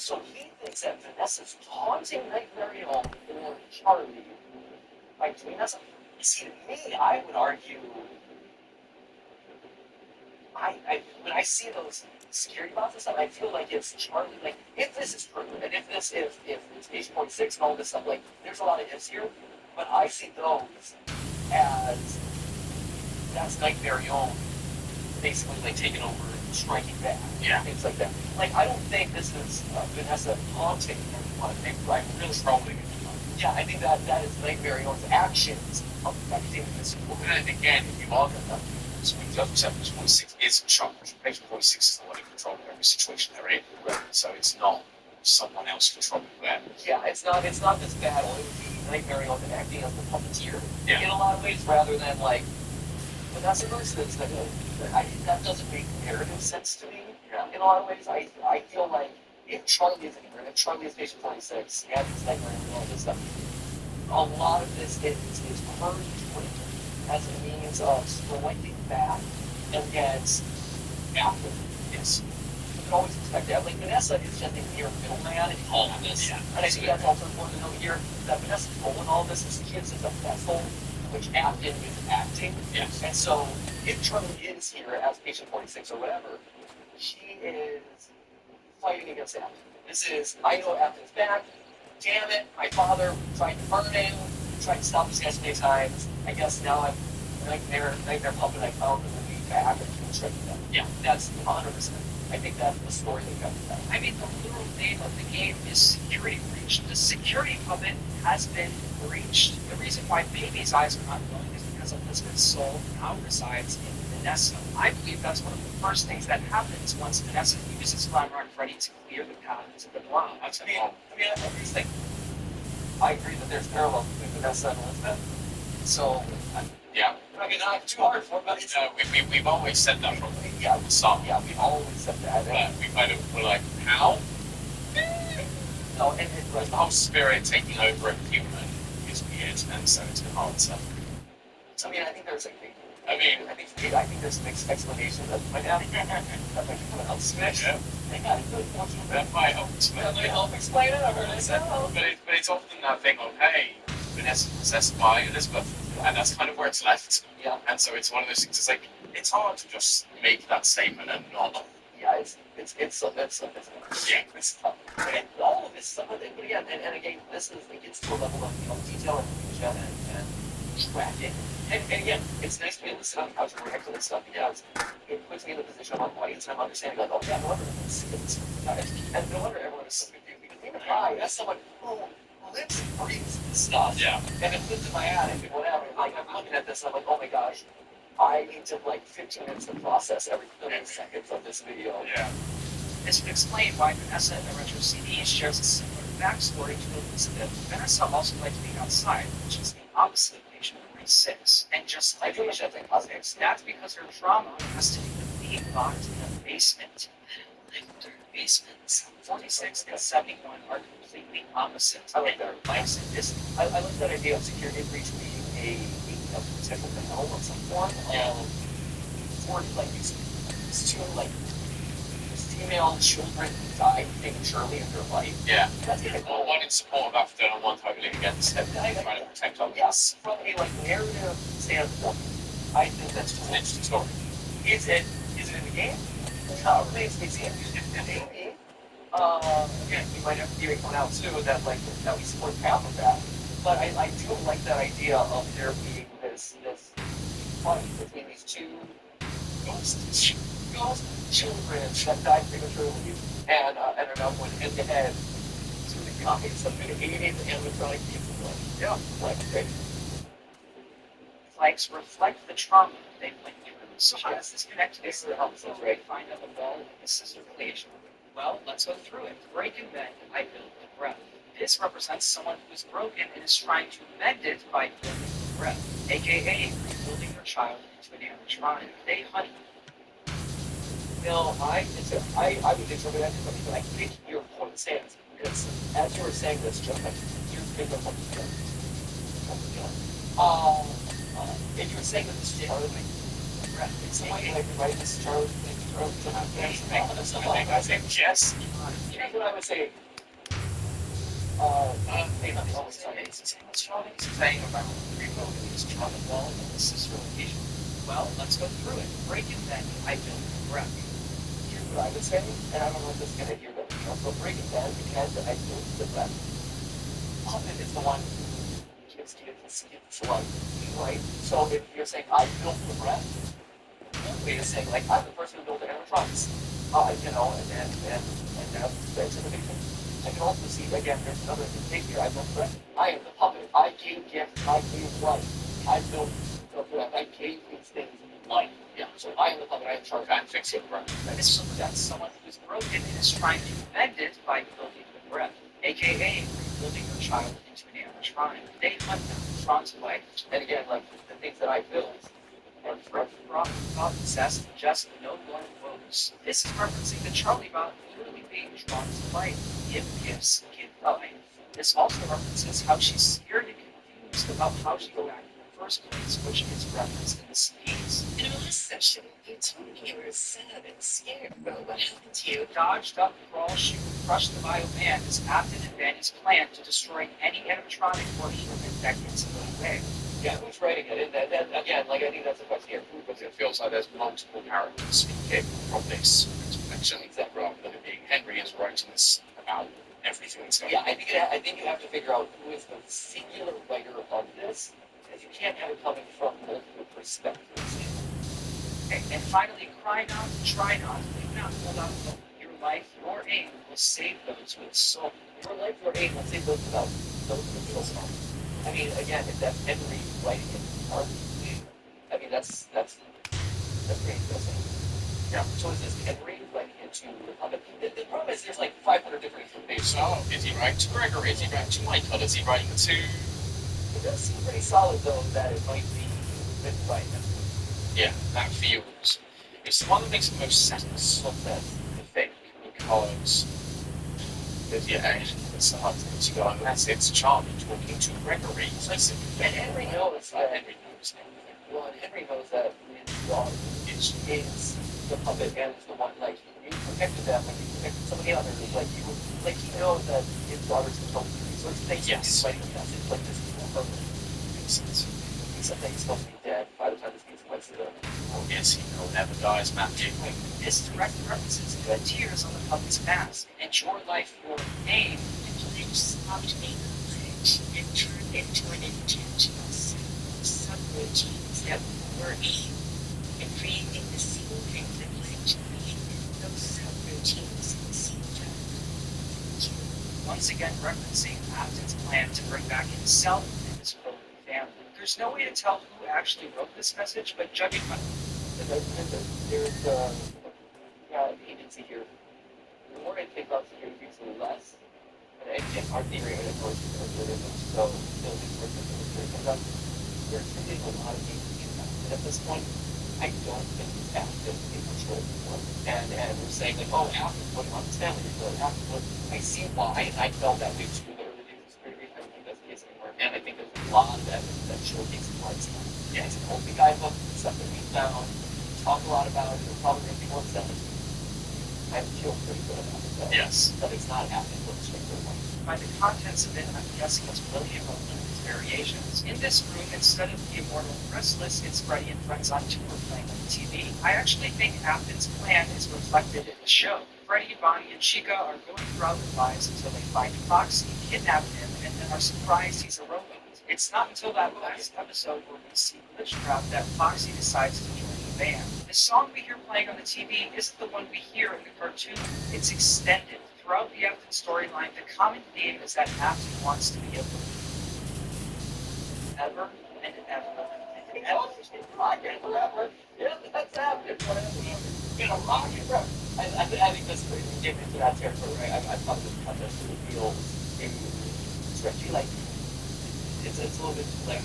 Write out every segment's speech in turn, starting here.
so he thinks that Vanessa's taunting Nightmare or Charlie by doing that. See, to me, I would argue, when I see those security boxes and stuff, I feel like it's Charlie. Like, if this is true, and if it's H.6 and all this stuff, like, there's a lot of ifs here, but I see those as that's Nightmare basically like taking over, striking back, things like that. Like, I don't think this is Vanessa taunting anyone. I think I'm really trolling it. Yeah, I think that is Nightmare actions affecting this woman. And again, if you argue that, so we just said Patient 46 is in charge. Patient 46 is the one in control of every situation they're in. Right. So it's not someone else controlling them. Yeah, it's not this battle. It would be Nightmare acting as the puppeteer in a lot of ways, rather than like. But that's the instance that that doesn't make narrative sense to me. Yeah. In a lot of ways, I feel like if Charlie is anywhere, if Charlie is Patient 46, and it's Nightmare and all this stuff, a lot of this is her doing as a means of striking back against Apple. Yes. You can always expect that. Like, Vanessa is just a mere middleman in all of this. Yeah. And I think that's also important to note here, that Vanessa's role in all this is kids is a vessel, which Afton is acting. Yes. And so, if Charlie is here as Patient 46 or whatever, she is fighting against Afton. This is, I know Afton's back, damn it, my father tried to burn him, tried to stop this guy so many times. I guess now I'm Nightmare puppet. I found him to be back and striking them. Yeah, that's 100%. I think that's the story they got with that. I mean, the literal name of the game is Security Breach. The security puppet has been breached. The reason why Baby's eyes are not glowing is because Elizabeth's soul now resides in Vanessa. I believe that's one of the first things that happens once Vanessa uses Glamrock Freddy to clear the path to the ground. I agree that there's parallels between Vanessa and Elizabeth. So, yeah. I mean, not too hard for it, but it's... we've always said that from the start. Yeah, we've always said that. But we kind of were like, how? No, and the whole spirit taking over a human is weird, and so it's hard to... I mean, I think there's I think there's mixed explanations of my dad. That might help Smith. Yeah. That might help explain it. That might help explain it. I've heard it said. But it's often that thing of, hey, Vanessa's possessed by Elizabeth, and that's kind of where it's left. Yeah. And so it's one of those things. It's like it's hard to just make that statement and not. Yeah, it's yeah, it's tough. And all of this stuff, but again, and again, this is it gets to a level of detail and information and tracking. And again, it's nice to be able to sit on the couch and react to this stuff because it puts me in the position of an audience and I'm understanding like, oh yeah, no wonder it's and no wonder everyone is so confused because even I, as someone who lives and breathes this stuff, and it lives in my attic and whatever, like I'm looking at this and I'm like, oh my gosh, I need to 15 minutes to process every 30 seconds of this video. Yeah. This would explain why Vanessa in the retro CD shares a similar backstory to Elizabeth. Vanessa also liked being outside, which is the opposite of Patient 46. And just like Patient 46, that's because her trauma has to do with being locked in a basement. Basements. 46 and 71 are completely opposite. I like that. I like that idea of security breach being a potential hell of some form for like these two these female children who died prematurely in their life. Yeah. That's well, one in support of Afton and one totally against them, trying to protect others. Yes, from a narrative standpoint, I think that's an interesting story. Is it in the game? No, remains to be seen. Maybe. Again, we might have to give one out too that we support half of that. But I do like that idea of there being this fight between these two ghost children that died prematurely and are now going head to head to the guys of the 80s animatronic people. Yeah, great. Flags reflect the trauma they've been through. So how does this connect to this helpful way to find out the wall in the scissor relation? Well, let's go through it. Break and bend, I build with breath. This represents someone who's broken and is trying to mend it by building with breath, aka rebuilding their child into an animatronic. They honey. No, I would interpret that differently, but I think your point stands. Because as you were saying this, Joe, you're thinking of what you're doing. If you were saying that this Charlie breath. It's the way like right this Charlie thing, Charlie I think yes. here's what I would say. Hey, let me always tell you, what's Charlie saying about rebuilding his trauma wall and this is relocation? Well, let's go through it. Break it then. I built the breath. Here's what I would say, and I don't know if this is gonna hear, but so break it down because I built the breath. Puppet is the one who gives slug, right? So if you're saying I built the breath, one way is saying like I'm the person who built the animatronics. You know, and that's innovation. I can also see again. There's another thing here. I built the breath. I am the puppet. I gave gifts. I gave life. I built the breath. I gave these things life. Yeah. So I am the puppet. I am in charge. I'm fixing the breath. This is that's someone who is broken and is trying to mend it by building the breath, aka rebuilding your child into an animatronic. They hunt them, drawn to life. And again, like the things that I built. And from incest, just no one woes. This is referencing the Charlie bot literally being drawn to life. Give gifts, give life. This also references how she's scared and confused about how she got back in the first place, which is referenced in the CDs. In our last session, you told me you were sad and scared, bro. What happened to you? Dodge, duck, crawl, shoot, crush the bio man is Captain and Vanny's plan to destroy any animatronic or human that gets in the way. Yeah, who's writing it? And that again, like I think that's a question here. Because it feels like there's multiple characters speaking from this connection, Exactly. rather than it being Henry is writing this about everything that's going Yeah, on. I think you have to figure out who is the singular writer of this, because you can't have it coming from multiple perspectives. Okay, and finally, cry not, try not, do not hold out hope. Your life, your aim will save those with soul. Your life, your aim, let's say those without those with soul. I mean, again, if that's Henry writing it, I mean that's pretty interesting. Yeah. So is this Henry writing it to the public? The problem is there's like 500 different information. So, is he writing to Gregory? Is he writing to Michael? Is he writing to... It does seem pretty solid though that it might be written by him. Yeah, that feels... It's the one that makes the most sense of that, I think, because... Yeah, it's hard to go unless it's Charlie talking to Gregory. And Henry knows that. Henry knows everything. Well, and Henry knows that his dog is the puppet and is the one like you protected them when you protected somebody else. Like he knows that his daughter's controlling the resource. Yes. He's writing a message like this is more permanent. Makes sense. Except that he's supposed to be dead by the time this gets went to the. Oh, yes, he will never dies, Matthew. This directly references the tears on the puppet's mask, and your life, your name. The pledge stopped being a pledge and turned into an intentional subroutines that were aimed at creating the single thing the pledge being those subroutines conceived of. Once again referencing Afton's plan to bring back himself and his broken family. There's no way to tell who actually wrote this message, but judging by There's agency here. The more I think about security, the less. And our theory, of course, is so building for the we're treating a lot of agency and at this point, I don't think it's active in control anymore. And we're saying like, oh, after putting on this family, I see why, and I felt that way too. There are the security, I don't think that's the case anymore. And I think there's a lot of evidence that showcases why it's not. Yeah, it's an old guy book, stuff that we found, talk a lot about it, we're probably going to be more upset. I feel pretty good about it, though. Yes. That it's not happening with a straightforward one. by the contents of it, I'm guessing it's William of Limited Variations. In this room, instead of the Immortal and Restless, it's Freddy and Friends on tour playing on the TV. I actually think Afton's plan is reflected in the show. Freddy, Bonnie, and Chica are going throughout their lives until they find Foxy, kidnap him, and then are surprised he's a robot. It's not until that last episode where we see Glitchtrap that Foxy decides to join the band. The song we hear playing on the TV isn't the one we hear in the cartoon. It's extended. Throughout the Afton storyline, the common theme is that Afton wants to be a believer. Ever and ever. Forever. Yeah, that's happening. In a rocket forever. I think that's pretty getting into that territory, right? I thought this concept really feels maybe stretchy, like it's a little bit like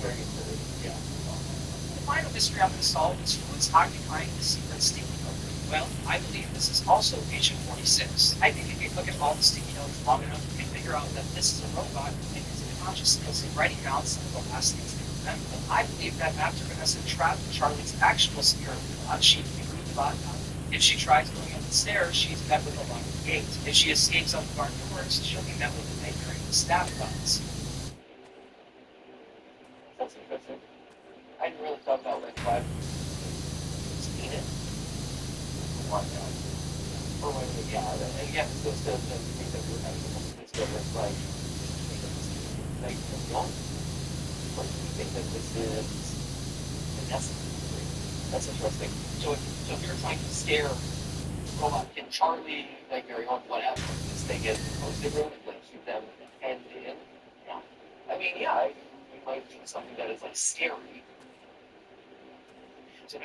very good. Yeah. The final mystery I'm going to solve is who is occupying the secret sticky note. Well, I believe this is also Agent 46. I think if you look at all the sticky notes long enough, you can figure out that this is a robot who thinks in consciousness and writing down some of the last things they them. I believe that after Vanessa trapped Charlie's actual spirit she threw the bot out. If she tries going up the stairs, she's met with a locked gate. If she escapes out the barn doors, she'll be met with a nightmare and stab bots. That's interesting. I hadn't really thought about Red Flag. Seen it. One now. Or wait, yeah, and again, this goes to the thing that we were having a couple minutes ago, where it's like, don't you think that this is Vanessa? That's interesting. So if you're trying to scare robot, can Charlie, like Mary Home, whatever, this thing is posted room and like keep them penned in? Yeah. I mean, yeah, we might do something that is like scary. So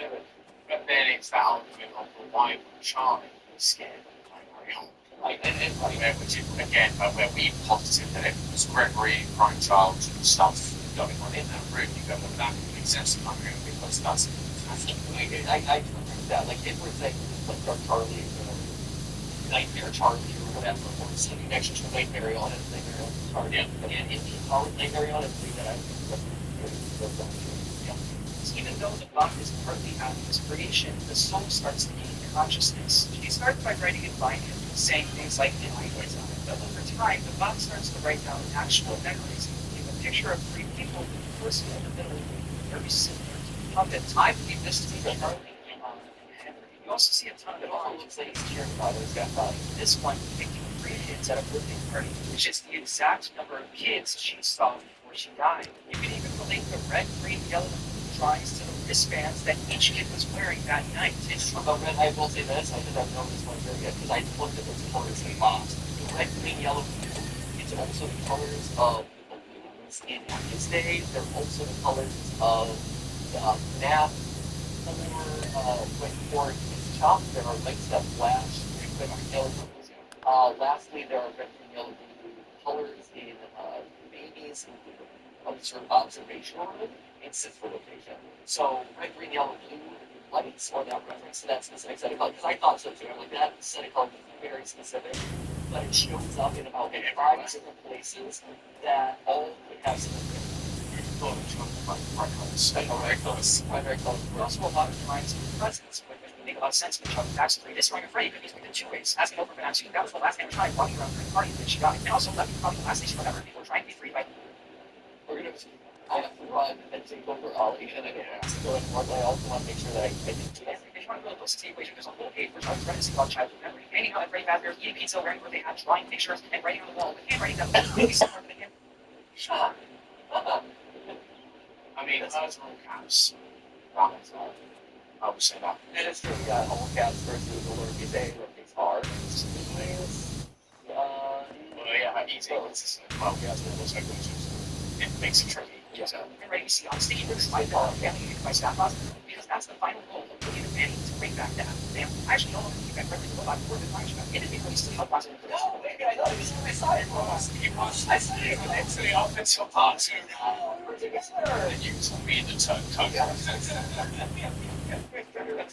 but then it's that argument of why would Charlie be scared of Mary Home? Like, and Which is, again, where we posited that it was Gregory, crime child, stuff going on in that room. You go, well, that would make sense in my room because that's I agree with that. Like, if we're saying, like, Dark Charlie, or Nightmare Charlie, or whatever, or some connection to Nightmare on it, Nightmare on Charlie. Yeah. And if you call it Nightmare on it, that I think that's Even though the bot is partly out of his creation, the soul starts to gain consciousness. She starts by writing it by him, saying things like "Anyways" on it. But over time, the bot starts to write down actual memories, including a picture of three people, with the person in the middle, very similar to the puppet. I believe this to be Charlie and Henry. You also see a ton of it. also looks like he's cheering by those guys. This one depicting 3 kids at a birthday party, which is the exact number of kids she saw before she died. You can even relate the red, green, yellow drawings to the wristbands that each kid was wearing that night. It's true about red. I will say this, I didn't know this one very yet, because I looked at those colors in box. The red, green, yellow, blue. It's also the colors of the balloons in his day. They're also the colors of the map for his chop. There are lights that flash, red, green, yellow, blue. Lastly, there are red, green, yellow, blue colors in babies sort of observational room and sits for location. So red, green, yellow, blue lights or that reference to that specific set of colors. Because I thought so too. Like that set of colors is very specific, but it shows up in about 5 different places that all could have significant. Primary colors. There are also a lot of lines of presence, which make a lot of sense with Chuck's backstory. This running afraid could be in 2 ways. Asking over for an that was the last time tried walking around the party that she got. And also left probably the last station forever before trying to be free by we're gonna I have to run and take over Ollie, and I don't have to go anymore, but I also want to make sure that I can do it. If you want to go close to the equation, there's a whole page for Charlie's residency called childhood memory. Hanging out at Freddy Fazbear's, eating pizza, wearing birthday hats, drawing pictures, and writing on the wall with handwriting that looks really similar to him. Sure. I mean, hers are all caps. That one's not. I would say that. It is true, yeah, all caps versus the lowercase a, lowercase r. Well, yeah, easy. Well, yeah, it's also good. It makes it tricky. And ready to see on sticky notes, I call it family by staff boss, because that's the final goal of William and Manny to bring back that family. I actually don't know if you can friendly robot more than Flash, but it didn't really still help us. No, maybe I thought it was on my side. I said it was to the offensive part too. we're together. You told me the turncoat.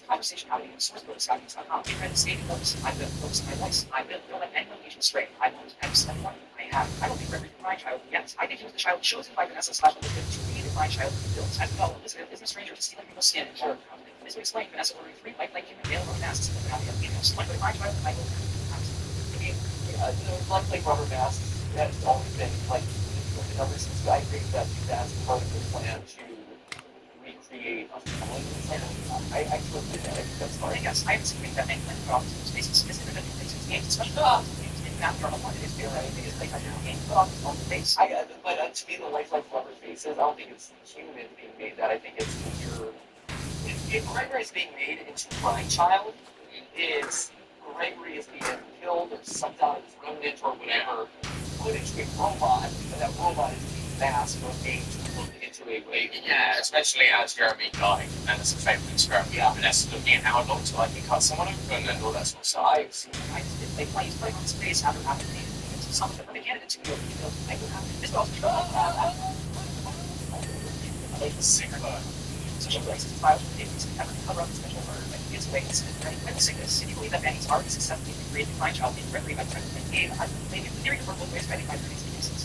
Conversation happening in source code Skype's.com. We read the stating notes. I built books of my life. I built don't let anyone agent straight. I won't anyone. I don't think Gregory was my child. Yes, I think he was the child chosen by Vanessa / Elizabeth to create my child built. As well, Elizabeth is a stranger to stealing people's skin. Sure. This would explain Vanessa ordering 3 white-like human male rubber masks with the females. Like my child, I will. I mean, like rubber masks, that's always been like the numbers since I think that that's part of the plan to recreate a family. I actually did that. I think that's fine. yes, I haven't seen that many office spaces specific to places games, especially after a one it is very because like I do game on the face. But to me, the lifelike rubber faces, I don't think it's human being made that. I think it's your. If Gregory is being made into my child, is Gregory is being killed or sucked out of his remnant or whatever, put into a robot, and that robot is being masked or made to look into a way. Yeah, especially as Jeremy dying, and it's a favorite experiment. Yeah, Vanessa looking at how it looks like he cut someone open and all that sort of stuff. I've seen they play on space after having some of the candidates who go, I will have this also. Like a singer. social crisis files with papers and never cover up the special murder that he gives away his witnessing this. If you believe that Benny's already successfully created a fine child named Gregory by President Gabe, I believe the theory of both ways by the cases.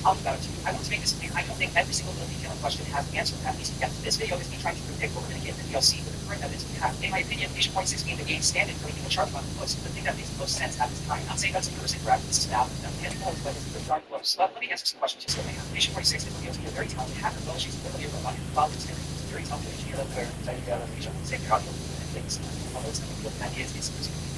I'll about it too. I want to make this clear. I don't think every single little detail in question has an answer, at least yet. This video is me trying to predict what we're going to get in the DLC with the current evidence we have. In my opinion, Patient Point 16, the game's stand-in for making the chart about the close, the thing that makes the most sense at this time. I'm not saying that's 100% correct. This is math. I'm getting close, but it's pretty darn close. But let me answer some questions just so they have. Patient Point 16 reveals to be a very talented hacker, though she's clearly a robot. Father's theory is very talented engineer that they're excited about Patient Point 16 audio and things. Although it's not the idea is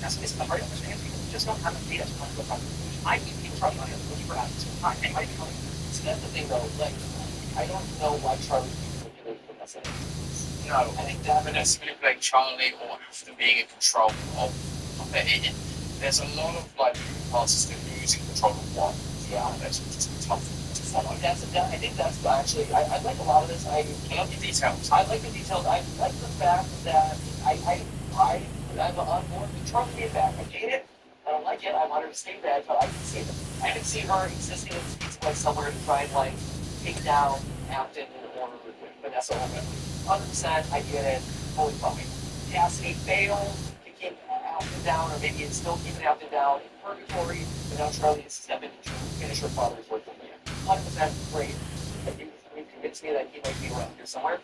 that's the hard to understand. People just don't have the data to come to a proper conclusion. I believe people trying on it looking for evidence over time. Anybody can come. So that's the thing though, like, I don't know why Charlie manipulated Vanessa. No, I think that Vanessa manipulating Charlie or after being in control of it. There's a lot of like moving parts as to losing control of one. Yeah, that's just tough to follow. I think that's actually, I like a lot of this. I love the details. I like the details. I like the fact that I'm on board with Charlie being back. I hate it. I don't like it. I want her to stay back, but I can see it. I can see her existing in Speed's Place somewhere to try and like take down Afton or Vanessa or whatever. 100%, I get it. Totally fine. Cassidy failed to keep Afton down, or maybe it's still keeping Afton down in purgatory, but now Charlie is stepping in to finish her father's work for me. 100% great. But you've convinced me that he might be around here somewhere.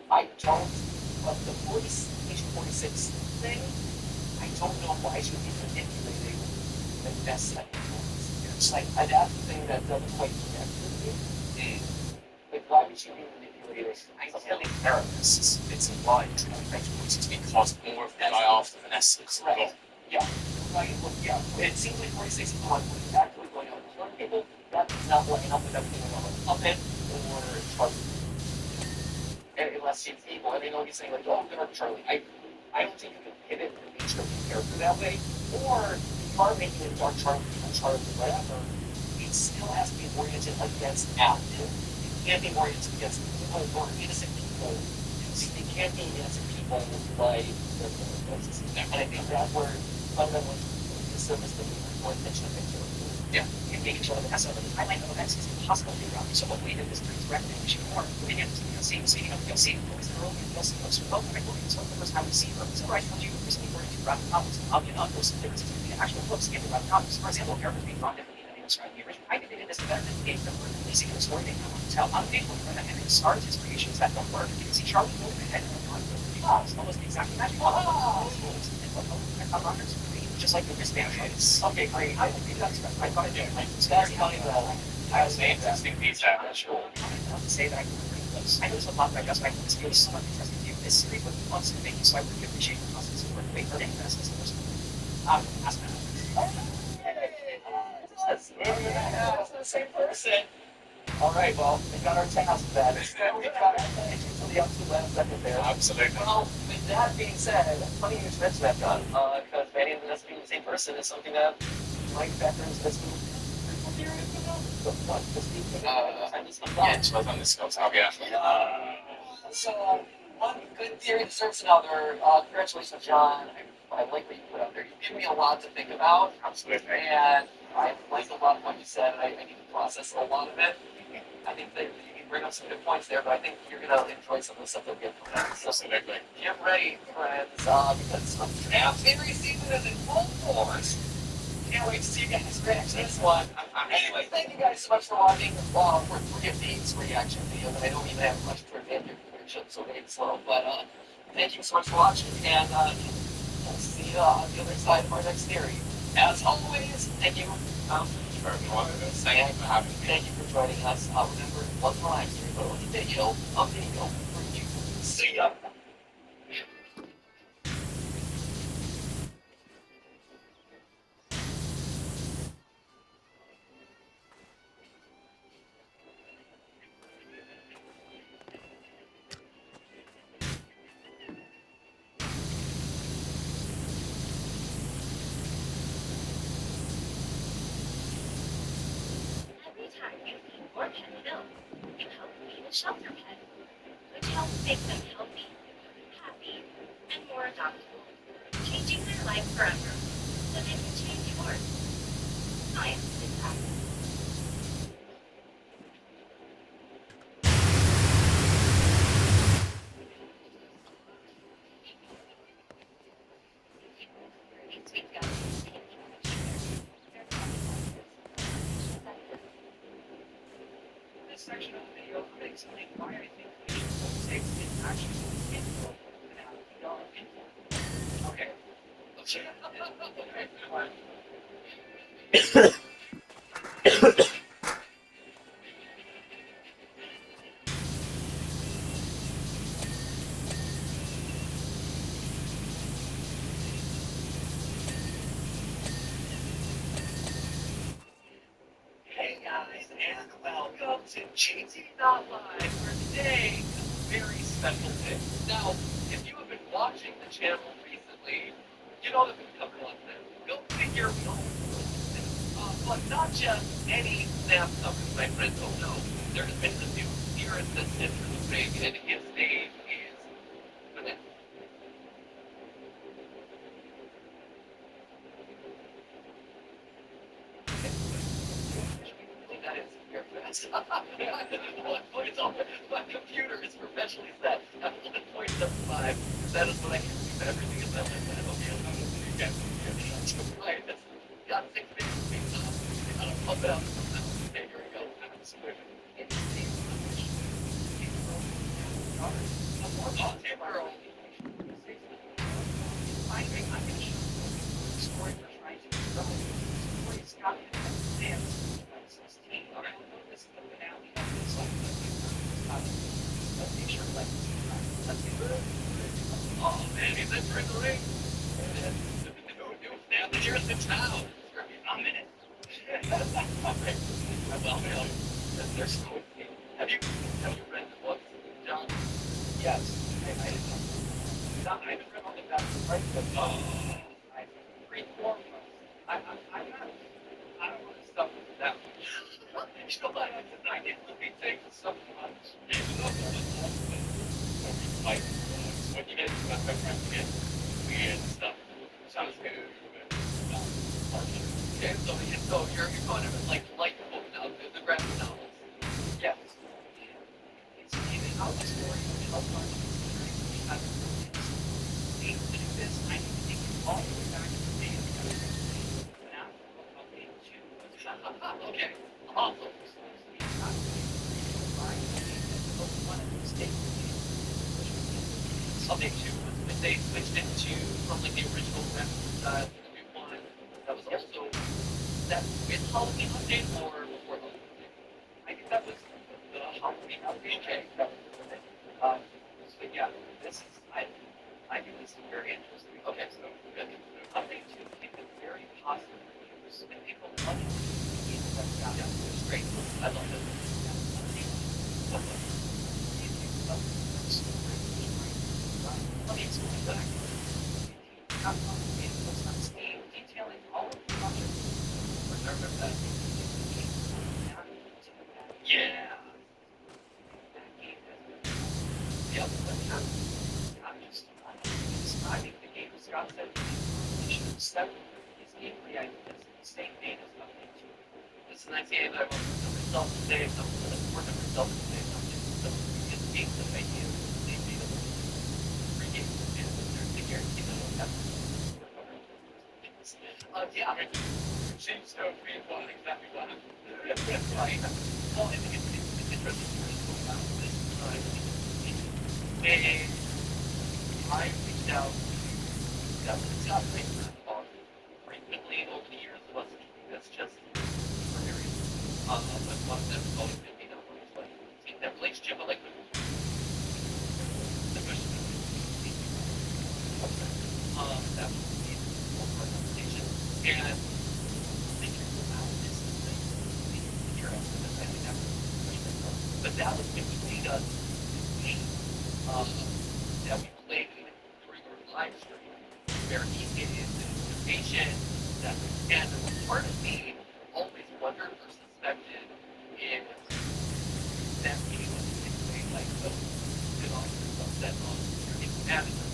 I don't, but the Agent 46 thing, I don't know why she would be manipulating the best that it's like, that's the thing that doesn't quite connect with me. Like, why would she be manipulating? I feel like therapists, it's implied to because more of the guy after Vanessa. Correct. Yeah. Right. Well, yeah. It seems like 46 is the one who's actually going out and killing people. That's not lining up with everything going on with Puppet or Charlie. Unless she's evil. And they know he's saying, like, oh, I'm going to Charlie. I don't think you can pivot the nature of the character that way. Or if you are making it dark Charlie, whatever, it still has to be oriented against active. It can't be oriented against people or innocent people. It can't be innocent people like their characters. And I think that's where fundamentally the service that we more attention to picture. Yeah, and making sure that the SO of the timeline of events is impossible to figure out. So hopefully if this brings recognition more opinions to the DLC. Speaking of the DLC, always the early DLC looks remote. I believe it's the first time we see her. So I told you recently we're into graphic novels. I'll get on those differences between the actual books and the graphic novels. For example, characters being drawn differently than they described in the original. I think they did this better than the game that we're releasing in the story they want to tell. I'm thankful for that, and it started his creations that don't work. You can see Charlie moving ahead and on the almost exactly magical. Just like the wristband shades. Okay, great. I think that's right. I thought it did. That's funny though. I was saying interesting detail. Sure. I want to say that I can pretty close. I know there's a lot that I guess I this feels somewhat interesting to you. This series with months in the making, so I really appreciate the process of working. Wait for the investments in this one. Ask me. That's the same person. All right, well, we got our task back. We got our attention to the up to last second there. Absolutely. Well, with that being said, funny you mentioned that, John, because Manny and Vanessa being the same person is something that Mike Becker's has been curious about. The what? The Steve yeah, it's both on this goes out, yeah. So, one good theory deserves another. Congratulations, John. I like what you put out there. You give me a lot to think about. Absolutely. And I like a lot of what you said. I need to process a lot of it. I think that you bring up some good points there, but I think you're going to enjoy some of the stuff that we get from that. So Absolutely. get ready, friends, because draft theory season is in full force. Can't wait to see you guys' reaction to this one. Anyway, thank you guys so much for watching. For 3 of these reaction videos, and I don't even have much to advance your reaction, so maybe slow. But thank you so much for watching, and we'll see you on the other side of our next theory. As always, thank you. Thank you for having me. Thank you for joining us. Remember, once in a lifetime, but only video for you. See ya. Every time you feed your pet milk, you help feed a shelter pet, which helps make them healthy, happy, and more adoptable, changing their life forever so they can change yours. Science is happening. section of the video, I'm going to explain why I think Mission 6 is actually info finale beyond info. Okay. Hey guys, and welcome to GT Not Live for today, a very special day. Now, if you have been watching the channel recently, you know that we've covered a lot of them. Go figure, we don't but not just any snap covers, my friends. Oh no, there has been some new appearances into the ring, and his name is Vanessa. That is very fast. It's all, my computer is professionally set at 1.75. That is what I can do. Everything is set like that. Okay, I'm going to do again. Right, that's got 6 minutes. I don't pump it out. Okay, here we go. Oh, Timber. I think I'm going to show you the story we're trying to develop. Story Scott and Sam's 16. All right, this is the finale of this let's make sure let's do it. Oh man, he's entering the ring. New family here in the town. I'm in it. Well, there's so. Have you read the book, John? Yes, I did not. I haven't read all the back, right? But I read more. I'm not. I don't want to stuff with that. You know what? I didn't really take so much. Like, when you get my friends get weird stuff, sounds good. Okay, so you're going to like the book now, the graphic novels. Yes. It's even out the story of my to do this, I need to take it all the way back to the day of the Okay, awesome. Update 2 was when they switched it to from like the original graphic style to the new one. That was also that with Halloween update or before Halloween update? I think that was the Halloween update. Okay. But yeah, this is I think this is very interesting. Okay, so good. Update 2 came with very positive reviews, and people love it. Yeah, it's great. I love it. Let me explain that. Detailing all of the projects. Remember that? Yeah. Yep. I'm just describing the game. Scott said Mission 7 is equally the same game as Update 2. It's a nice game. I want the results to say something. The results to say something. It's games that make you same data. Free games. And there's the guarantee that it'll happen. Yeah. Seems to be one exactly what right. Well, it's interesting to talk about this time. And I reached out to Scott frequently over the years. It wasn't that's just for various but one of them has always been me that was like in that relationship but like the question that was the whole conversation and thinking about this but that was when we made us that we played during our live stream where he did his invitation that and part of me always wondered or suspected if that he was anyway like so good on upset on your mad at them.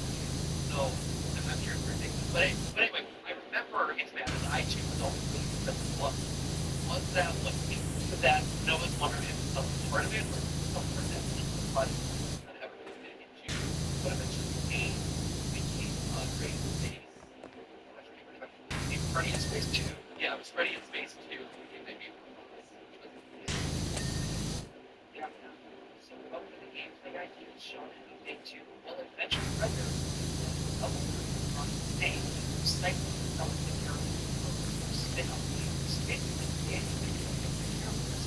So I'm not sure if we're thinking but anyway, I remember it's mad as I too was always really what was that what that Noah's wondering if some part of it or some part of that was fun that ever fit into what eventually became great space. Freddy in Space 2. Yeah, it was Freddy in Space 2. Maybe idea is shown in update 2. Will adventure predator double on stage, recycling some of the characters spin-off games. Basically, creating the characters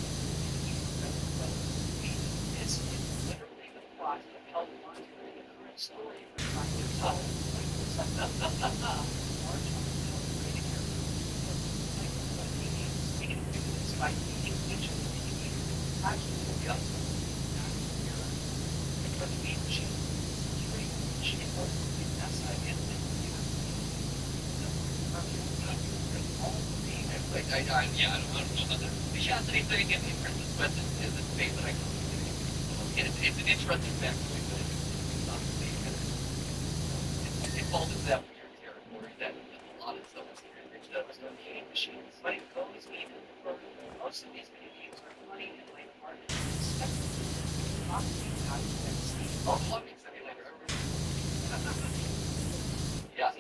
this is literally the plot of Hell Wanted in the current story for trying to tell. Large creating characters. We can do this by eating each of the actually just not here. But the main machine, that's again, I don't know about that. The Shazzy thing and the Princess Quest is a debate that I come to. And it's an interesting fact, but it's not the same. It falls into that weird territory that a lot of stuff is here. those are game machines. But it goes even further. Most of these video games are funny and lighthearted. Obviously, not Oh, plumbing simulator. Yeah.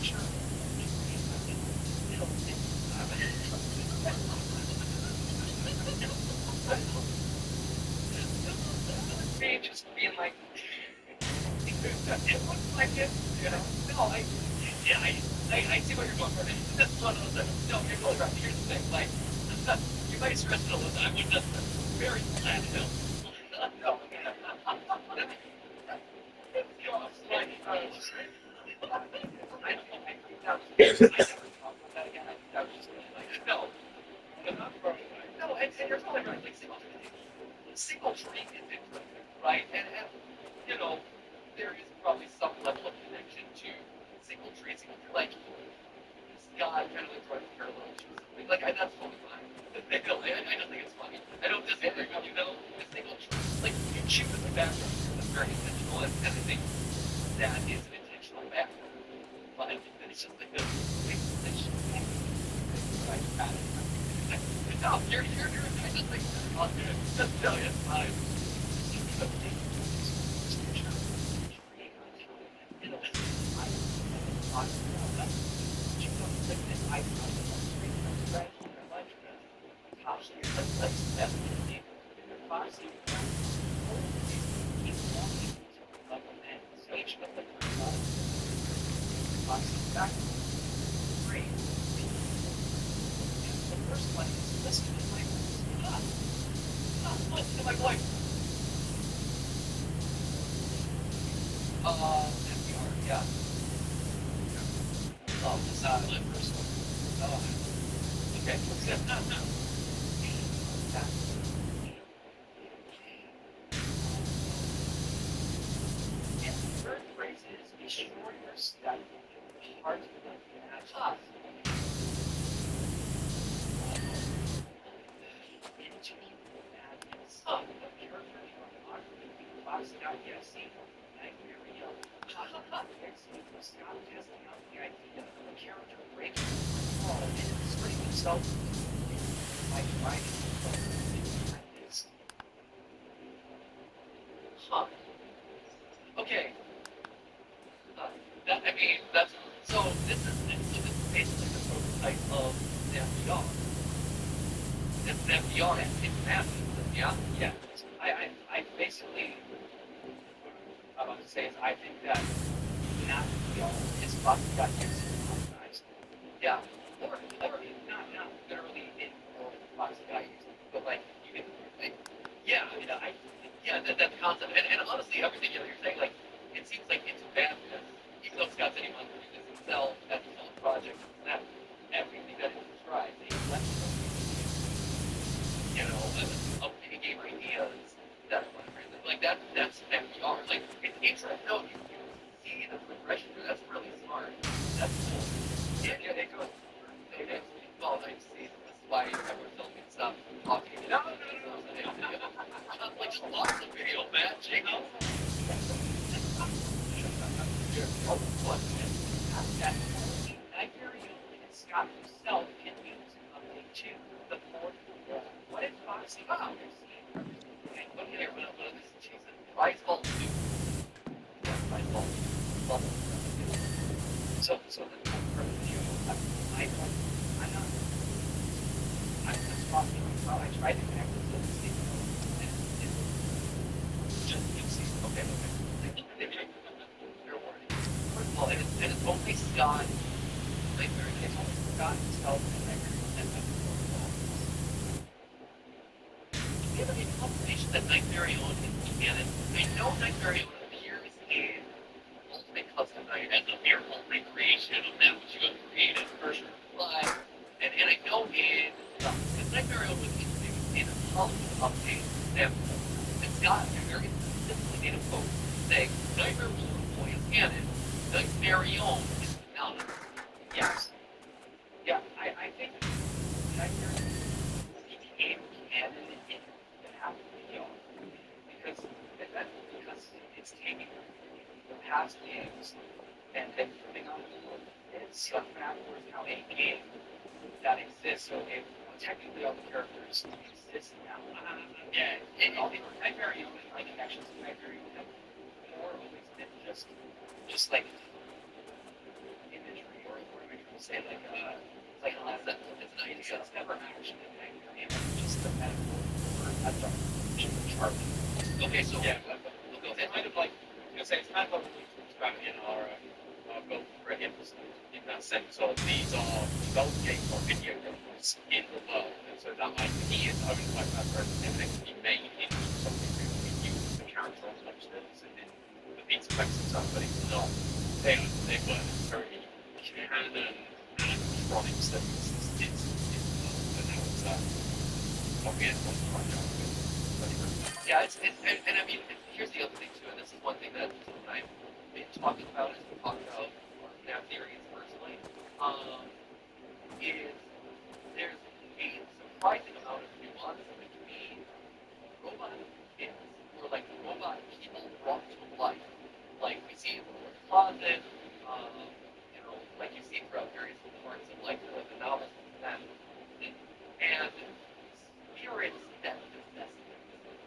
Sure. Me just being like, it looks like it, you know. No, I see what you're going for. This is one of those. No, you're going right. Here's the thing, like, you might stress it a little bit. I would just very flat hill. No. No, and you're totally right. Like single tree is interesting, right? And you know, there is probably some level of connection to single tree. Like God kind of like drawing parallels to something. Like that's totally fine. I just think it's funny. I don't disagree with you though. The single tree, like you choose the background, that's very intentional, and I think that is an intentional background. But it's just like this big relation. No, you're I just think I'll do it. Just tell you, it's fine. The first one is listen to my voice. Listen to my voice. NPR, yeah. Oh, it's not my first one. Oh, okay. And the third phrase is be sure your step hard to match up. Into madness. Some of the characters are Fox.exe, Nightmare, Scott testing out the idea of a character breaking the wall and inserting himself by writing this. Huh. Okay. That's so. This is basically the prototype of the FDR. It's the FDR in massive. Yeah. Yeah. I basically. I'm about to say is I think that not is probably got organized. Yeah. Or not literally in box guy using, but like you can like, yeah, that concept. And honestly everything you're saying, like it seems like it's bad because even though Scott's anyone who uses himself as his own project, that everything that he describes, he left of mini game ideas. That's one reason. Like that's FDR. Like it's interesting. No, you see the progression. That's really smart. That's cool. Yeah, it goes. Well, I see. This is why everyone's telling me to stop talking. No. Like just watch the video, man. Jacob. Scott himself can use update 2, the fourth. What if Foxy? Oh, okay, what here? What is this? Jesus. Rise Ball 2. Rise Ball. So the review, I'm not talking about. I tried to connect with the know Nightmare appears in Ultimate Custom Night as a mere ultimate creation of that which you have created, for sure. But and I know in because Nightmare was introduced in a Hollywood update that Scott very specifically made a quote saying Nightmare will employ as canon, Nightmare is not. Yes. Yeah, I think Nightmare became canon in the half video because it's taking the past games and putting on it's stuff backwards how any game that exists. So if technically all the characters exist now. Yeah, And all the Nightmare and my connections to Nightmare have more always been just like imagery or am I trying to say like concept. It's not it's never actually Nightmare. It's just the metaphor for a dark Charlie. Okay, so Yeah, it's kind of like, it's kind of like what we talked about in our Gold Thread episode, in that sense of these are developed games or video games in the world, and so that IP is owned by that person, and it can be made into something that we use the character on posters and in the Pizza Effects and stuff, but it's not, they weren't necessarily canon animatronics that existed in the world, and that was what we had to find out with. yeah, and I mean, here's the other thing too, and this is one thing that I've been talking about as we talk about our theories personally, is there's a surprising amount of nuance between robot kids or like robot people brought to life, like we see in the closet, like you see throughout various parts of like the novels and and spirits that possess them.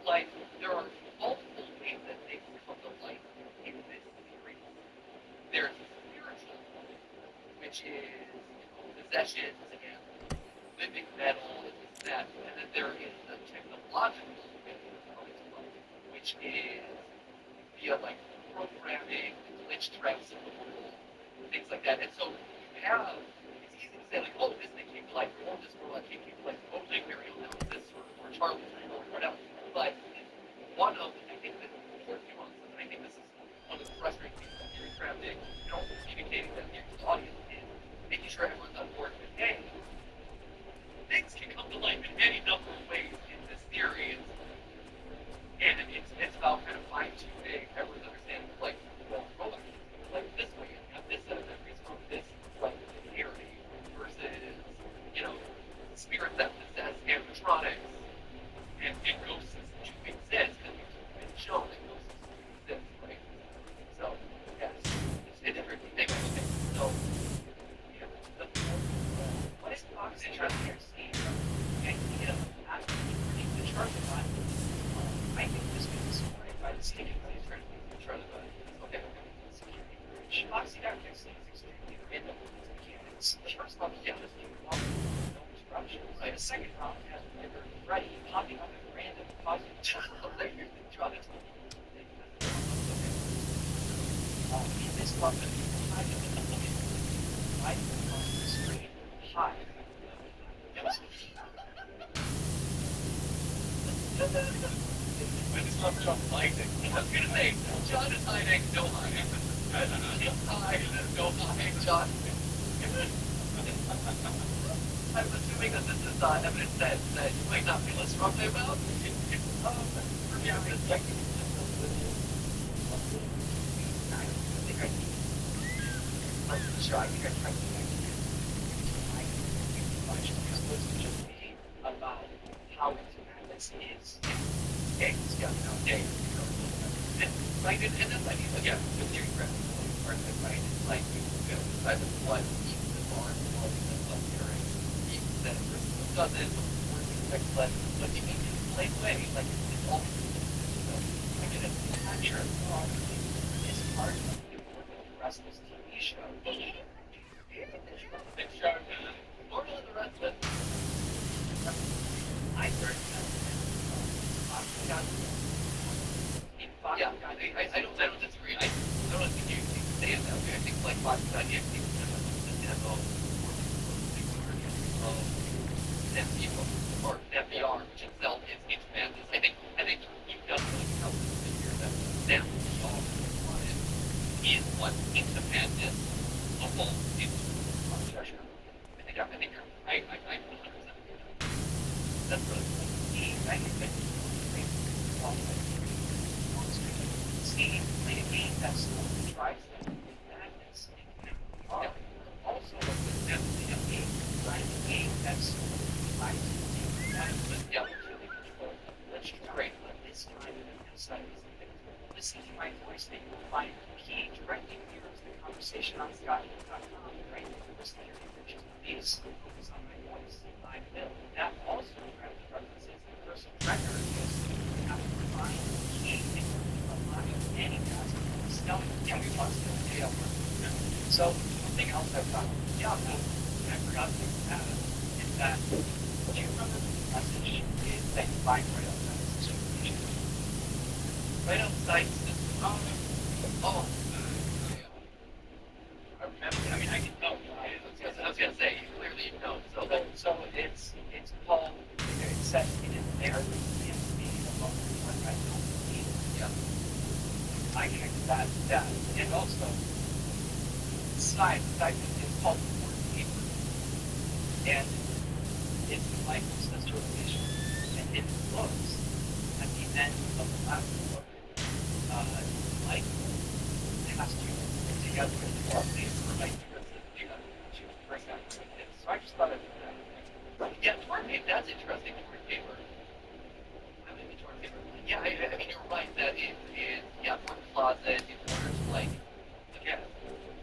Like there are multiple ways that they can come to life in this series. There's spiritual, which is possessions and living metal and this that, and then there is the technological way of coming to life, which is via like programming, glitch traps in the world, things like that. And so you have it's easy to say like, oh, this thing came to life, or oh, this robot came to life, oh, Nightmare analysis or Charlie or whatever. But one of I think the important nuances, and I think this is one of the frustrating things about theory crafting and also communicating that theory to the audience is making sure everyone's on board with, hey, things can come to life in any number of ways in this theory. And it's about kind of fine tuning everyone's understanding of like, well, robot like this way and have this set of memories from this like theory versus, spirits that possess animatronics and ghosts do exist and it's been shown that ghosts exist, right? So yeah, it's different things. So yeah, What is Fox interesting to see? And after the Charlie Bot, I think this was supported by the state of the trying to make the Charlie Bot okay. Security bridge. Foxy Dynamics is extremely random mechanics. The first level is just no disruptions. Right. The second round has River Freddy popping up at random, causing John in this level, kind of right on the screen, high. Yes. I just love John hiding. I was gonna say, John is hiding, no hiding. He's hiding, no hiding, John. I'm assuming that this is evidence that you might not feel as strongly about. For me, I'm just like, Sure, I think I tried to just about how this is games nowadays. Right, and that's, I mean, again, the theory craft part of it, right? It's like, decide what eats the barn, what is the hearing, eats that person who doesn't, or expect less, but you can play away, like, it's all, I mean, it's not sure is part of the rest of this TV show. big shark, more than the rest of it. I heard that Yeah, I don't disagree. I don't think you can say it that way. I think like Fox.exe is kind of the demo of NCO or NPR, which itself is madness. I think you definitely help to figure that that's really cool. I think that see, play a game that's drives them madness and hard. Also, definitely a game, right? A game that's drives them madness. Yeah, really control. Let's try this kind of insight. Listen to my voice, that you will find the key directly here is the conversation on Scott.com, right? Listen to your pictures. These focus on my voice. I will. That also references the personal record is you have to find the key in a lot of any task. Spelling, yeah, we talked about it. Yeah. So something else I thought, yeah, and I forgot to add is that do you remember the message is that you find right outside the situation? Right outside the I remember. I mean, I can know. I was gonna say, you clearly know. So it's called. It says it is there. It's being alone. I don't need it. Yeah. I connected that, and also side is called word paper, and it's like this organization, and it looks at the end of the last book, like has to put together with the paper, like to bring that to it. So I just thought I'd do that. Yeah, toilet paper, that's interesting, toilet paper. I mean, the toilet paper. Yeah, I mean, you're right that yeah, one closet in order to, like, again,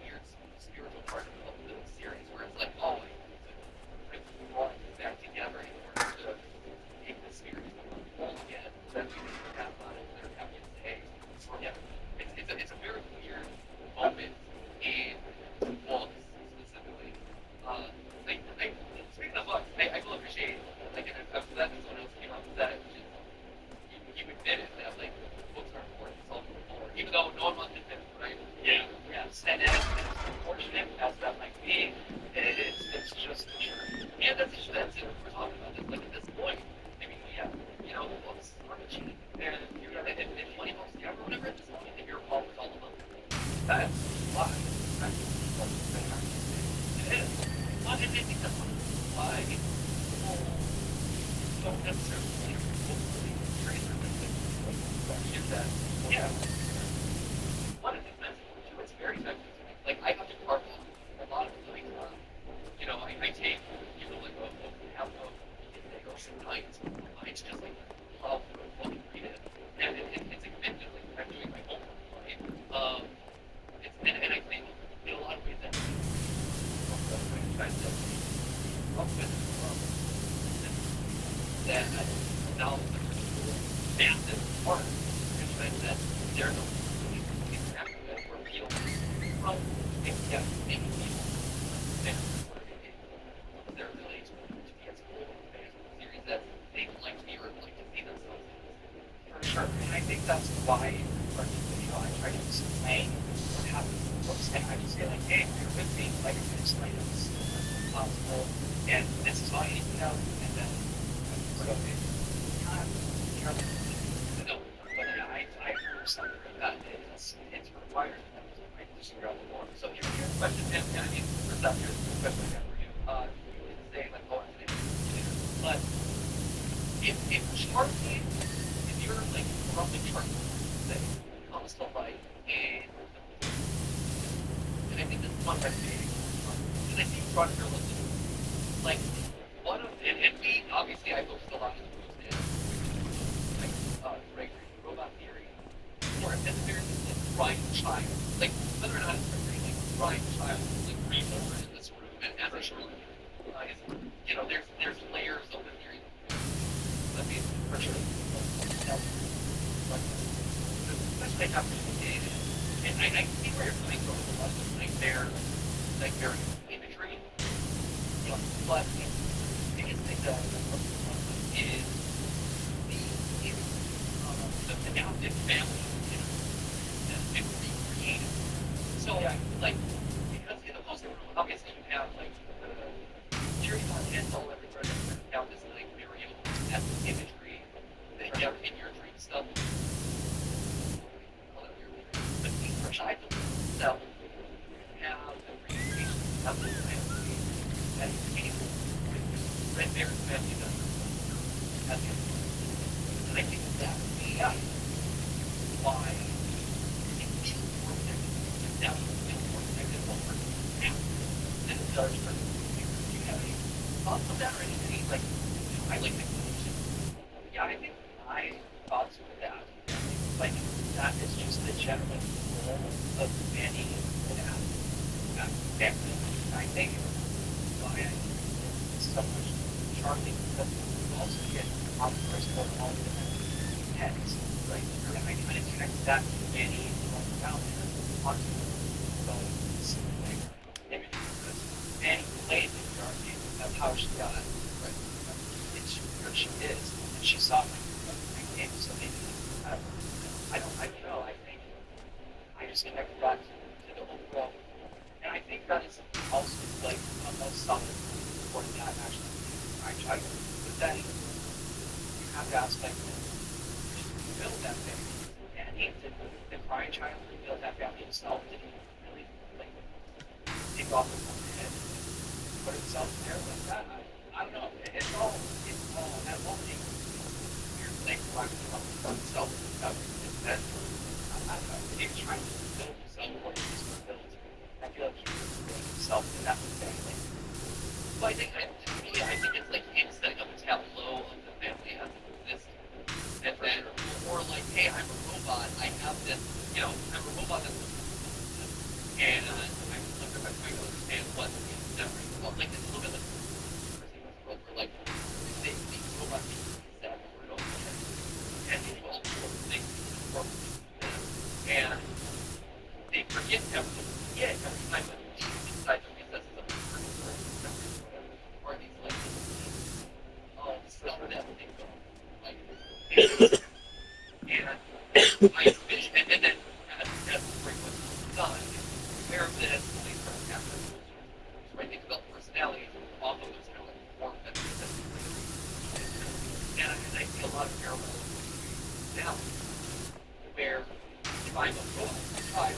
weird spiritual part of the series where it's like, oh, I brought it back together in order to make the series whole again, that we didn't have on it, they're happy to say. Yeah, it's a very weird moment in books specifically. Speaking of books, I will appreciate, like, and I'm glad that someone else came up with that, which is, you admitted that, like, books are important to solve before, even though no one wants to admit it, right? Yeah. Yes. And it's unfortunate as that might be, it's just the truth. And that's it. We're talking about this. Like, at this point, I mean, yeah, you know, the books are cheap. And you're gonna, if 20 books together or whatever at this point, if you're all with all of them, that's a lot. That's it is. Well, and I think that's why people don't necessarily trace or is that, yeah. One, it's expensive. Two, it's very expensive. Like, I have to carve out a lot of the time. You know, I take, you know, like half of ocean nights. It's just like love to book and read it. And it's a commitment. Like, I'm doing my homework, right? And I think in a lot of ways that's up with that now massive part that they're no exactly that repeal from yeah, making people understand their ability to be as cool series that they would like to be or would like to see themselves in. For sure. And I think that's why in part of the video I try to explain what happens in the books. And I just say like, hey, if you're with me, like I can explain it as possible. And this is all you need to know. And then sort of it kind of no, but yeah, I understand that it's required that I just figure out the more. So here's a question, and I mean, first off, here's a question I got for you. You didn't say like, oh, I'm today, but if Sharpie, if you're like roughly Sharpie, say, comes to life and I think this is one fascinating because I see you brought it here a little bit. Like, one of, and we, obviously, I focused a lot on the moves in, like, Gregory, robot theory, or at the very least, like, Brian Child, like, whether or not it's Gregory, like, Brian Child, like, reborn in this sort of event, as a sort of, you know, there's layers of the theory. I mean, for sure. Especially after the data. And I see where you're coming from with a lot of this, like, very imagery. You know, but the biggest thing that is the adopted family, you know, that's been recreated. So, yeah, like, because in the poster room, obviously you have, like, the series content all everywhere, you have this, like, Miriam as imagery that you have in your dream stuff. But for child itself, have the recreation of the family that came with Red Bear's family does. at the end of the day. And I think that may be why it feels more connected. Now, it feels more connected when we're now than it does for the future. Do you have any thoughts on that or any like I like the connection? Yeah, I think my thoughts with that, like that is just the general role of many that family. I think why I so much Charlie because you also get controversy on all the different heads. Right? And I kind of connect that to many about her on so it's like maybe because Annie played the Darby of how she got right. It's where she is and she saw my game so maybe I don't know. I think I just connect that to the overall and I think that is also like a solid for that actually I try to but then you have the aspect of you build that thing and the crying child who built that family himself didn't really like take off his own head and put himself there like that. I don't know. It's all that whole thing weird thing why he wants to himself and I don't know. He was trying to build himself what he was built. I feel like he was building himself in that family. Well, I think it's like him setting up a tableau of the family as it exists. And then, or like, hey, I'm a robot, I have this, I'm a robot that's and I'm trying to understand what is different. Well, like, it's a little bit like, like, they robot set over and over again. And they will things work and they forget everything. Yeah, every time that inside the recesses of the or these like stuff that they go like and I envision and then as the break was done, where this like after so I think about personality all of those like form that and I see a lot of parallels now where if I'm a robot child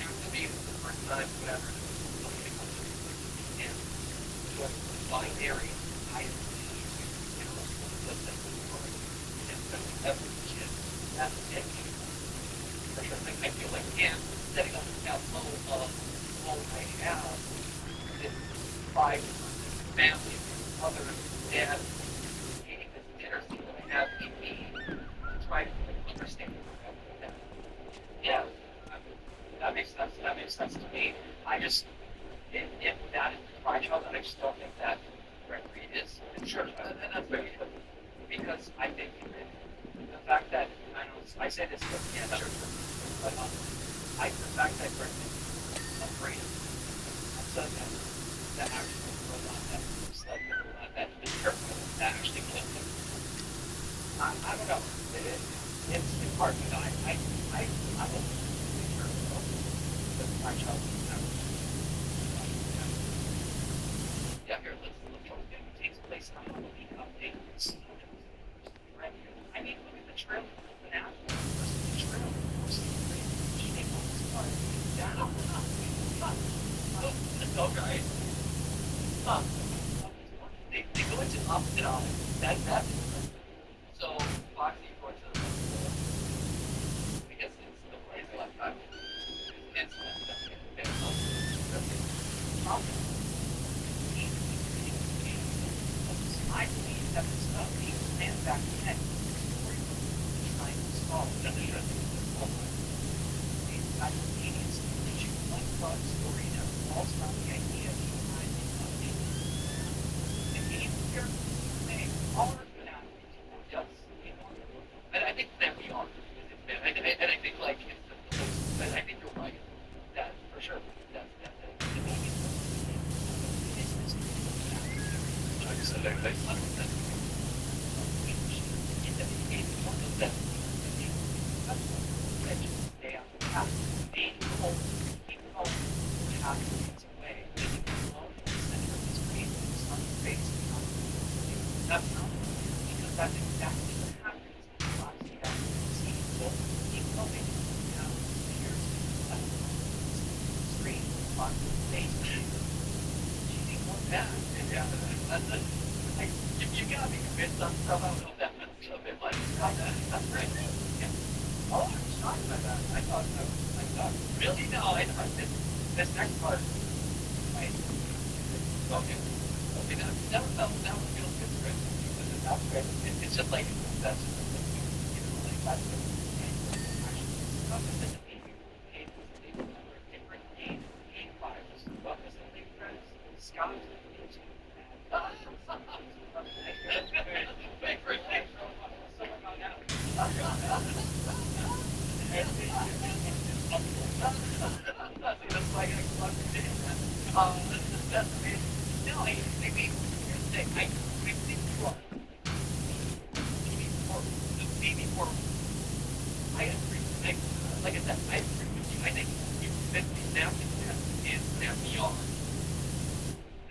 to me the first time whatever and what binary I every kid has a technique. I feel like setting up a tableau of I have this 5 family, mother, dad, eating this dinner scene that I have in me to try to understand that. Yeah, that makes sense. That makes sense to me. I just if that is my child, I just don't think that Gregory is sure, and that's very good because I think the fact that I say this, but yeah, sure, but the fact that Gregory is afraid of something that actually robot that looks like a robot that is careful that actually killed him. I don't know. It's hard to know. I wasn't really sure that my child was never. Yeah, here, let's look at what takes place on Halloween updates. Right here. I mean, look at the trailer. The national versus the trailer versus the trailer. She makes all this fun. Down. Oh, okay. They go into opposite eyes. That's so Foxy goes to the because it's the place left time. It's I believe that the stuff he planned back then before he was trying to solve the simultaneous teaching one thought story that revolves around the idea behind the game characters play all are good at it just and I think that we are and I think like it's the I think you're right that for sure that's the maybe absolutely. That's not because that's exactly what happens. Obviously, that's what keep going. Here's the screen, on the face. Cheating more bad. Yeah, you got me convinced on stuff. I don't know if that meant a bit much. That's right. Yeah. Oh, I was shocked by that. I thought, really? No, this next part, I, okay. Okay, that would feel good, right? That's great. It's just like, that's just like, that's the stuff is in the different game files. What was the link friends? Scott into favorite thing. Someone got out. That's why I got clocked in. That's amazing. No, I mean, here's the thing. I think for maybe for I agree. Like I said, I agree with you. I think you fit the napkin test is an FDR,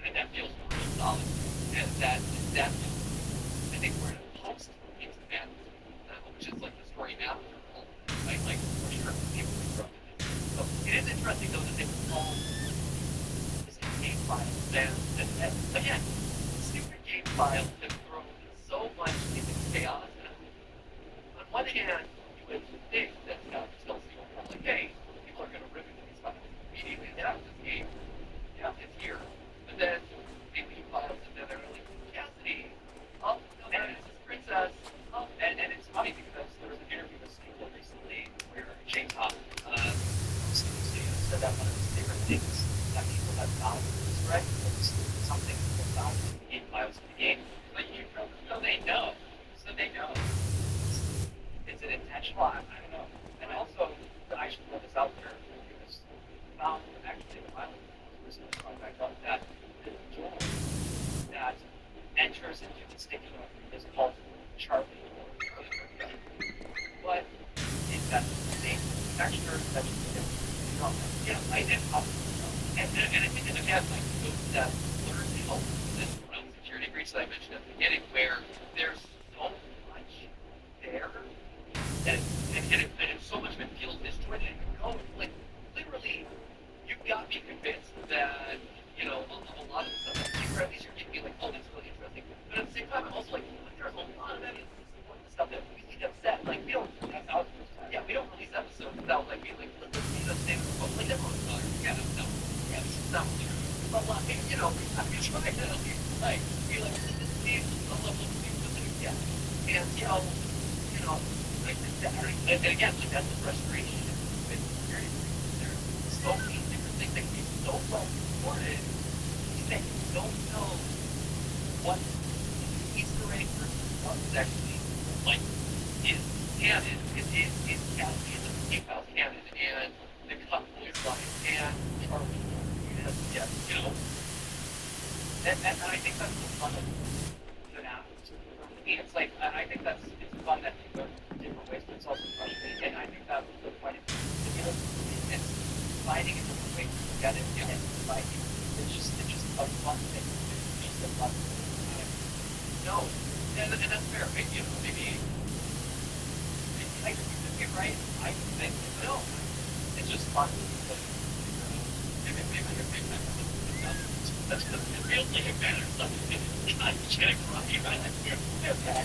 and that feels pretty solid. And that I think we're in a post internet, which is like the story now. Right? Like for sure, people from it. So it is interesting though that they would call this a game file. And again, stupid game files have thrown so much into chaos. On one hand, you would think that Scott still feels like, hey, people are going to rip into these files immediately. Yeah, this game, yeah, it's here. But then they leave files and then they're like, Cassidy, oh, no, man, it's this princess. Oh, and it's funny because there was an interview with Steve recently where James Hopkins said that one of his favorite things that people have found is right. Something people found in the game files of the game. But so they know. So they know. It's an intentional, I don't know. And also, I should put this out there because found actually the violent person back up that the door that enters into the sticky note is called Charlie. But it's that same texture that you get from yeah, I did and I think that again, like that learn to help this around security breach that I mentioned at the beginning where there's so much there and so much of it feels disjointed and you go like literally you got me convinced that a lot of the stuff that you at least you're giving me like oh that's really interesting but at the same time I'm also like there's a lot of evidence to support the stuff that we have said like we don't that's how yeah we don't release episodes without like being like let's see those things like everyone's like yeah no yeah this is not true but like I'm trying to at least like be like this is a level of simplicity yeah and and again, like that's the frustration with security. There's so many different things that can be so well supported that you don't know what Easter egg versus what's actually like is canon, is canon, is a game file canon, and the cut is like and Charlie, yeah, and I think that's the fun of it now. For me, it's like I think it's fun that you go different ways, but it's also frustrating. And I think that was the point. It's fighting in different ways to look at it. Yeah. And like it's just a fun thing. It's just a fun thing. No, and that's fair. Maybe like you're right. I think no. It's just fun. Maybe that's just it feels like it matters. Like I'm kidding, right? It feels like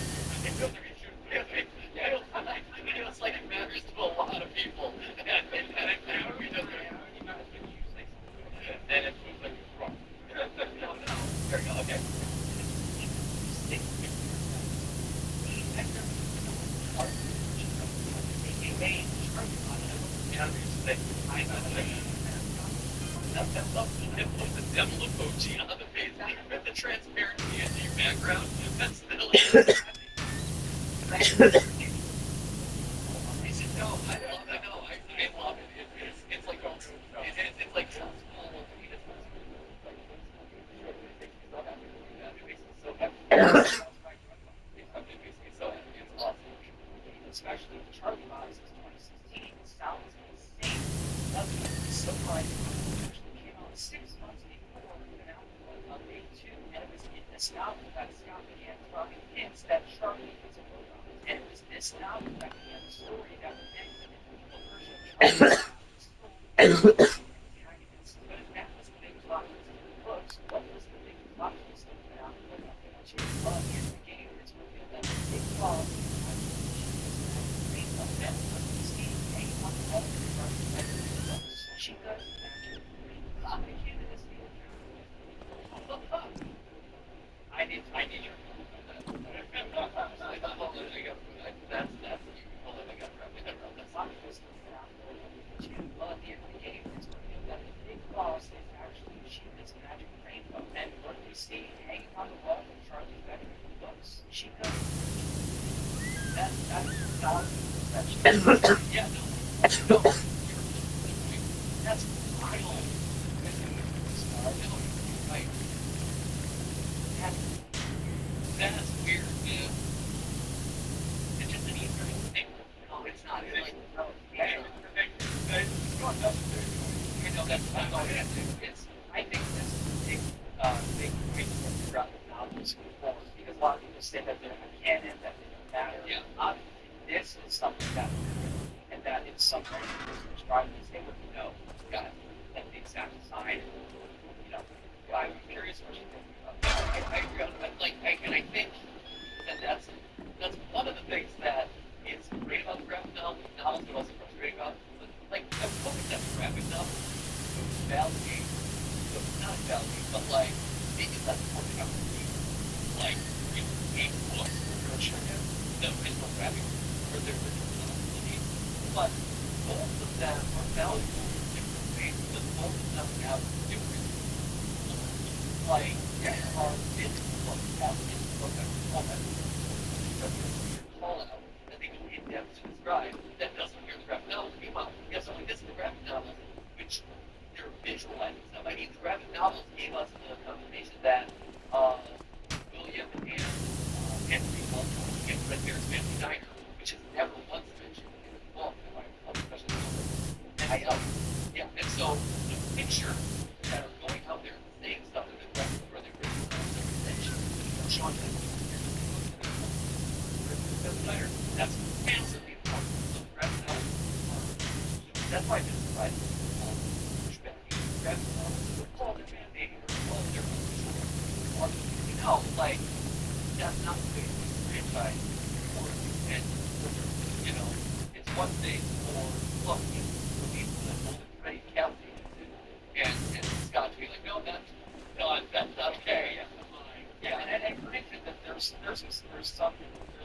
it should. It's like it matters to a lot of people, and we just and it feels like it's wrong. No, there you go. Okay. The devil emoji on the face with the transparency into your background. That's still I said, no, I love it. No, I love it. It's like it's like so small. It makes me so happy. It makes me so happy. It's awesome. Especially the Charlie Box is 2016. It sounds insane. That's so funny. It actually came out 6 months before an album on Day 2, and it was in this album that Scott began dropping hints that Charlie was a robot. And it was this album that began the story that would end with an evil version of Charlie. But if that was the big plot twist in the books, what was the big plot twist in the album? In the game? She does magic. I'm a kid in this field. I need your well, at the end of the game, it's revealed that the big boss is actually she this magic rainbow. And what we see hanging on the wall in Charlie's bedroom books, she does that's not that she yeah, no. That's wild. Right. That's weird, dude. It's just an Easter egg thing. No, it's not. It's like, no, yeah. You know, that's all we have to do. I think this is a big point throughout the novels before, because a lot of people say that they're not canon, that they don't matter. Yeah. This is something that, and that if someone was described as they would know, got like the exact design, you know, I'm curious what you think about that. I agree on that. And I think that that's one of the things that is great about the graphic novels, but also what's great about like I'm hoping that the graphic novel validate, not validate, but like maybe that's more complicated. Like a book or the original graphic or the original novel, but both of them are valuable in different ways. But both of them have different like book have book call out that they go in depth to describe that doesn't hear the graphic novel. Meanwhile, you have something like this in the graphic novel, which they're visualizing stuff. I mean, the graphic novels gave us the confirmation that William and Henry Walton get Red Bear's Family Diner, which is never once mentioned in the book, especially the book. And yeah, and so the picture that are going out there saying stuff in the graphic where they really mention Sean Diner, that's massively important. So the graphic novel, that's why I just decided graphic novels would call their man baby or call their or you know, like that's not the way it's franchise or and you know, it's one thing for look, for people that hold it pretty Kelsey and Scott to be like, no, that's not okay. Yeah, and granted that there's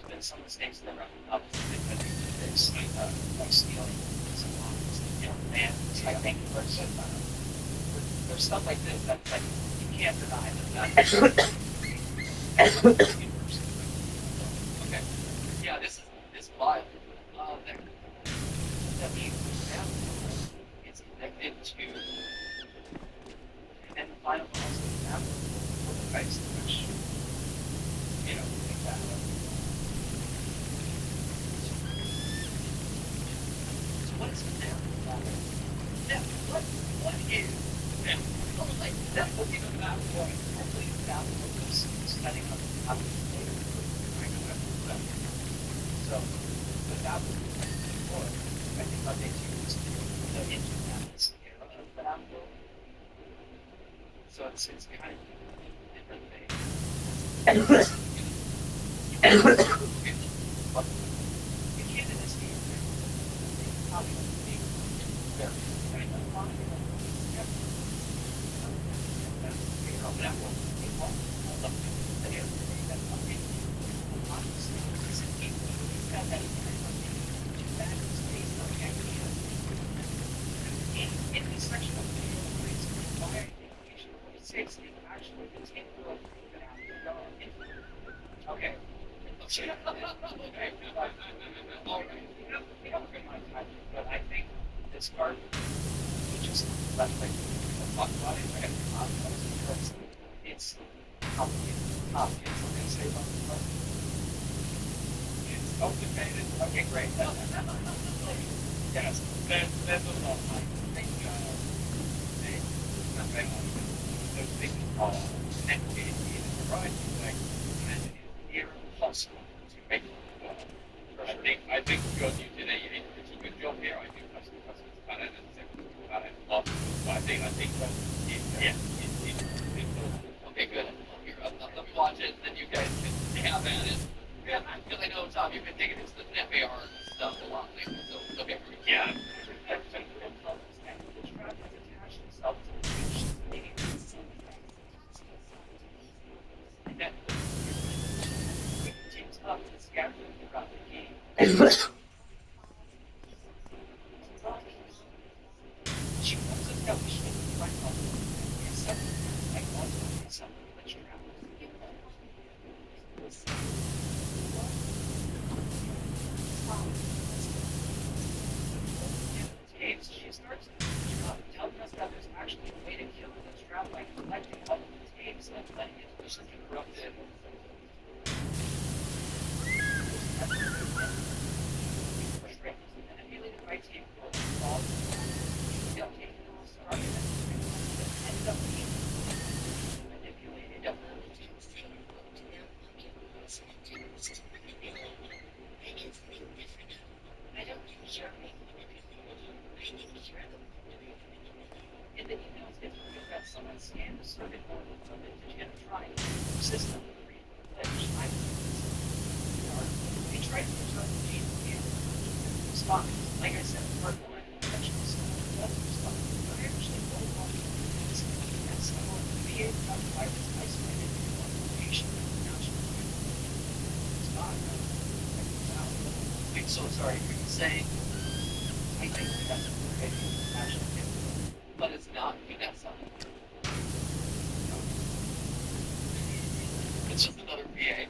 been some mistakes in the graphic novels that they've been fixed, like stealing some lines, you know, and I think there's stuff like this that's like you can't deny that okay. Yeah, this file that means it's connected to and the file also have for the price which you know think that so what's there? Yeah, what is now? Like that's looking at that point. Hopefully that was setting up how to later. So without before, I think what they do is the internet is that so it's kind of different thing. But the kid in this game probably being very that will hold up to the other thing that's something obviously isn't equal. It's got that that is based on the idea in this section of the reason why I think Nation 46 is actually continual even after God. Okay. Okay. All right. We have a good amount of time, but I think this part we just left like talk about it. I got to talk about it because it's complicated. Complicated. What can I say about the part? It's complicated. Okay, great. Yes, that's a lot. I think those things are connected in a variety of ways, and it is near impossible to make it work. I think John, you did a pretty good job here. I think that's about it, and about it. But I think that okay, good. Let me watch it, then you guys can have at it. Yeah, because I know, Tom, you've been digging into the FAR stuff a lot lately, so it's okay for me. Yeah. She wants to know she can find out and something like one and something that you have. Tapes, she starts telling us that there's actually a way to kill this drought by collecting all of the tapes and letting it push the corrupted. Manipulated by tape will involve taking the argument and end up being manipulated. I don't think you're being manipulated. I think you're the one doing manipulating. In the emails, it's revealed that someone scanned a circuit board from the Digitron system to read the glitch. They tried to return the gene and respond. Like I said, part one, eventually someone does respond. But I actually don't want to do this. And someone to be able to apply this isolated location national respond. Wait, so sorry, are you saying I think that's a great actually, But it's not Vanessa. It's just another VA.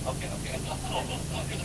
Okay, okay. Okay,